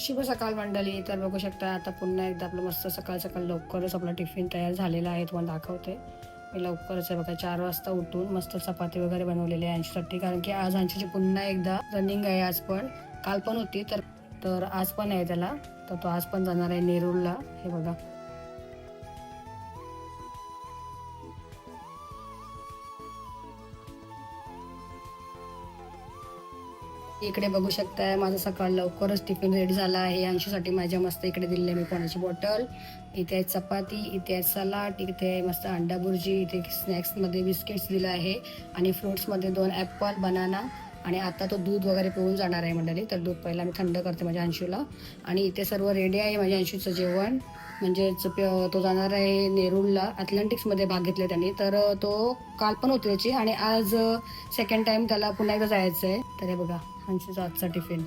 शुभ सकाळ मंडळी. तर बघू शकता आता पुन्हा एकदा आपलं मस्त सकाळ सकाळ लवकरच आपला टिफिन तयार झालेला आहे. तुम्हाला दाखवते मी लवकरच आहे बघा. 4 वाजता उठून मस्त चपाती वगैरे बनवलेली आहे यांच्यासाठी, कारण की आज यांची पुन्हा एकदा रनिंग आहे. आज पण काल पण होती तर आज पण आहे त्याला. तर तो आज पण जाणार आहे नेरूळला. हे बघा इकडे बघू शकताय माझं सकाळ लवकरच टिफिन रेडी झाला आहे. यांच्यासाठी माझ्या मस्त इकडे दिली मी पाण्याची बॉटल. इथे आहे चपाती, इथे आहे सलाड, इथे आहे मस्त अंडा बुर्जी, इथे स्नॅक्समध्ये बिस्किट्स दिलं आहे आणि फ्रुट्समध्ये 2 ॲपल, बनाना आणि आता तो दूध वगैरे पिऊन जाणार आहे मंडळी. तर दूध पहिला मी थंड करते माझ्या अंशूला. आणि इथे सर्व रेडी आहे माझ्या अंशूचं जेवण. म्हणजेच तो जाणार आहे नेरूळला. ॲथलेटिक्समध्ये भाग घेतले त्यांनी. तर तो काल पण होती त्याची आणि आज सेकंड टाइम त्याला पुन्हा एकदा जायचं आहे. तर हे बघा अंशूचा आजचा टिफिन.